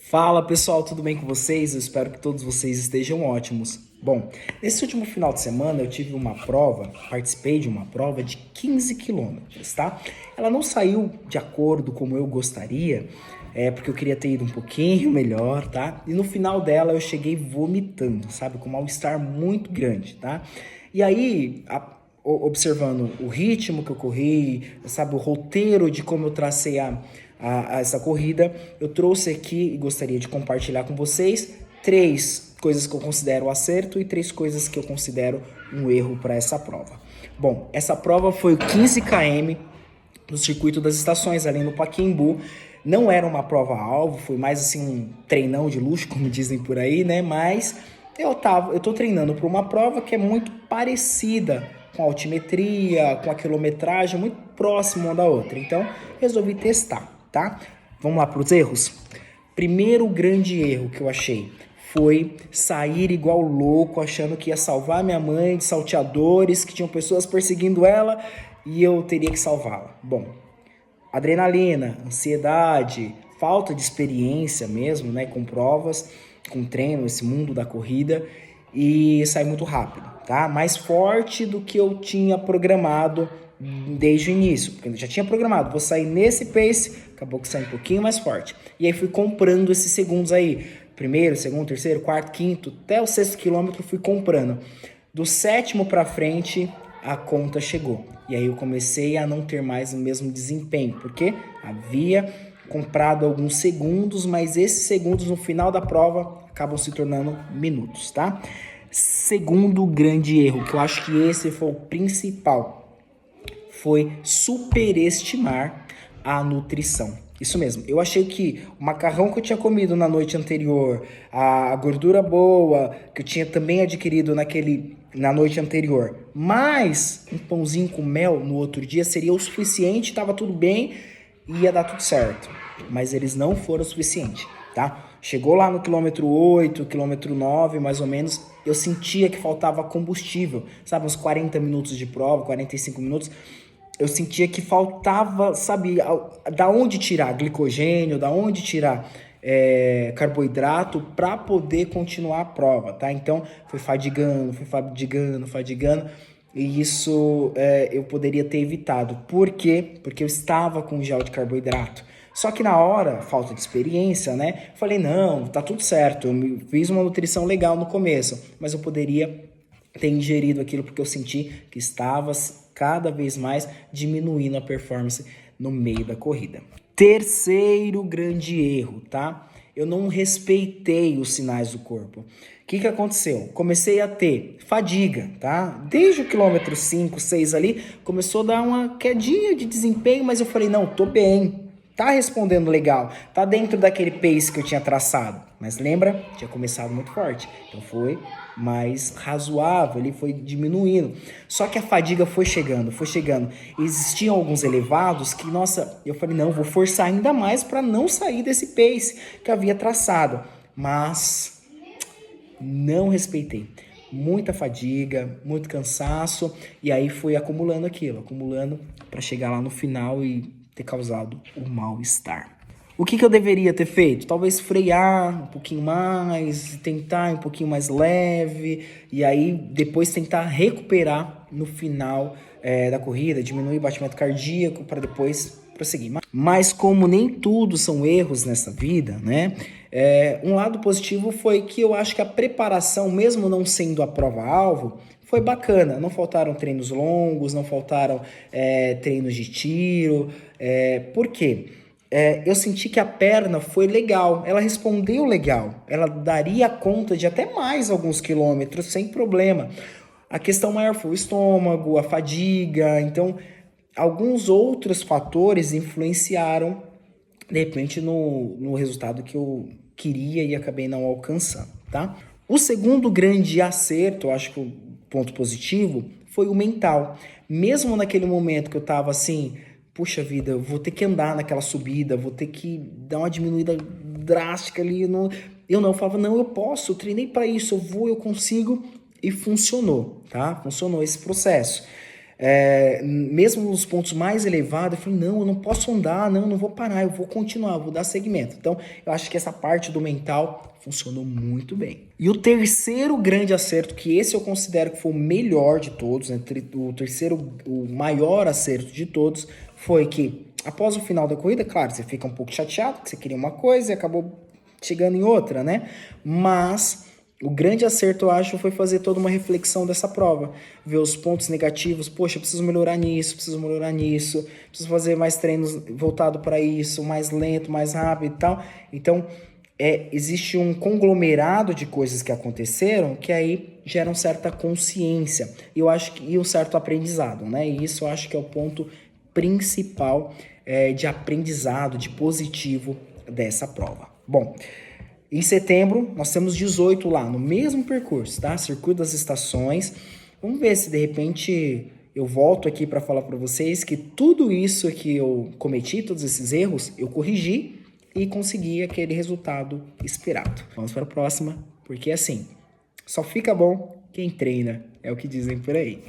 Fala pessoal, tudo bem com vocês? Eu espero que todos vocês estejam ótimos. Bom, nesse último final de semana eu tive uma prova, participei de uma prova de 15 quilômetros, tá? Ela não saiu de acordo como eu gostaria, porque eu queria ter ido um pouquinho melhor, tá? E no final dela eu cheguei vomitando, sabe? Com um mal-estar muito grande, tá? E aí, observando o ritmo que eu corri, sabe? O roteiro de como eu tracei a essa corrida, eu trouxe aqui e gostaria de compartilhar com vocês 3 coisas que eu considero acerto e 3 coisas que eu considero um erro para essa prova. Bom, essa prova foi o 15 km no circuito das estações ali no Pacaembu. Não era uma prova-alvo, foi mais assim um treinão de luxo, como dizem por aí, né? Mas eu tô treinando para uma prova que é muito parecida com a altimetria, com a quilometragem, muito próximo uma da outra. Então, resolvi testar, tá? Vamos lá para os erros? Primeiro grande erro que eu achei foi sair igual louco, achando que ia salvar minha mãe de salteadores, que tinham pessoas perseguindo ela e eu teria que salvá-la. Bom, adrenalina, ansiedade, falta de experiência mesmo, né, com provas, com treino, esse mundo da corrida, e sair muito rápido, tá? Mais forte do que eu tinha programado desde o início, porque eu já tinha programado, vou sair nesse pace, acabou que saiu um pouquinho mais forte. E aí fui comprando esses segundos aí, primeiro, segundo, terceiro, quarto, quinto, até o 6º quilômetro fui comprando. Do 7º para frente, a conta chegou. E aí eu comecei a não ter mais o mesmo desempenho, porque havia comprado alguns segundos, mas esses segundos no final da prova acabam se tornando minutos, tá? Segundo grande erro, que eu acho que esse foi o principal, foi superestimar a nutrição. Isso mesmo, eu achei que o macarrão que eu tinha comido na noite anterior, a gordura boa que eu tinha também adquirido na noite anterior, mais um pãozinho com mel no outro dia seria o suficiente, estava tudo bem, ia dar tudo certo. Mas eles não foram o suficiente, tá? Chegou lá no quilômetro 8, quilômetro 9, mais ou menos, eu sentia que faltava combustível, sabe? Uns 40 minutos de prova, 45 minutos, eu sentia que faltava, sabe, da onde tirar glicogênio, da onde tirar carboidrato para poder continuar a prova, tá? Então, foi fadigando, e isso eu poderia ter evitado. Por quê? Porque eu estava com gel de carboidrato. Só que na hora, falta de experiência, né? Falei, não, tá tudo certo, eu fiz uma nutrição legal no começo, mas eu poderia ter ingerido aquilo porque eu senti que estava cada vez mais diminuindo a performance no meio da corrida. Terceiro grande erro, tá? Eu não respeitei os sinais do corpo. O que aconteceu? Comecei a ter fadiga, tá? Desde o quilômetro 5, 6 ali, começou a dar uma quedinha de desempenho, mas eu falei, não, tô bem. Tá respondendo legal, tá dentro daquele pace que eu tinha traçado. Mas lembra? Tinha começado muito forte. Então foi mais razoável, ele foi diminuindo. Só que a fadiga foi chegando. Existiam alguns elevados que, nossa, eu falei, não, vou forçar ainda mais para não sair desse pace que eu havia traçado. Mas não respeitei. Muita fadiga, muito cansaço, e aí fui acumulando para chegar lá no final e ter causado um mal-estar. O que eu deveria ter feito? Talvez frear um pouquinho mais, tentar um pouquinho mais leve, e aí depois tentar recuperar no final da corrida, diminuir o batimento cardíaco para depois prosseguir. Mas como nem tudo são erros nessa vida, né? Um lado positivo foi que eu acho que a preparação, mesmo não sendo a prova-alvo, foi bacana. Não faltaram treinos longos, não faltaram treinos de tiro. Por quê? Eu senti que a perna foi legal, ela respondeu legal, ela daria conta de até mais alguns quilômetros sem problema. A questão maior foi o estômago, a fadiga, então alguns outros fatores influenciaram de repente no resultado que eu queria e acabei não alcançando, tá? O segundo grande acerto, eu acho que o ponto positivo, foi o mental. Mesmo naquele momento que eu tava assim, puxa vida, eu vou ter que andar naquela subida, vou ter que dar uma diminuída drástica ali, eu falava, não, eu posso, eu treinei para isso, eu consigo, e funcionou, tá? Funcionou esse processo. mesmo nos pontos mais elevados, eu falei, não, eu não posso andar, não vou parar, eu vou continuar, eu vou dar seguimento. Então, eu acho que essa parte do mental funcionou muito bem. E o terceiro grande acerto, que esse eu considero que foi o melhor de todos, né? O terceiro, o maior acerto de todos, foi que após o final da corrida, claro, você fica um pouco chateado, porque você queria uma coisa e acabou chegando em outra, né? Mas o grande acerto, eu acho, foi fazer toda uma reflexão dessa prova. Ver os pontos negativos. Poxa, eu preciso melhorar nisso, preciso fazer mais treinos voltado para isso, mais lento, mais rápido e tal. Então, existe um conglomerado de coisas que aconteceram que aí geram certa consciência. E eu acho que um certo aprendizado, né? E isso eu acho que é o ponto principal de aprendizado, de positivo dessa prova. Bom, em setembro, nós temos 18 lá, no mesmo percurso, tá? Circuito das Estações. Vamos ver se de repente eu volto aqui para falar para vocês que tudo isso que eu cometi, todos esses erros, eu corrigi e consegui aquele resultado esperado. Vamos para a próxima, porque assim, só fica bom quem treina, é o que dizem por aí.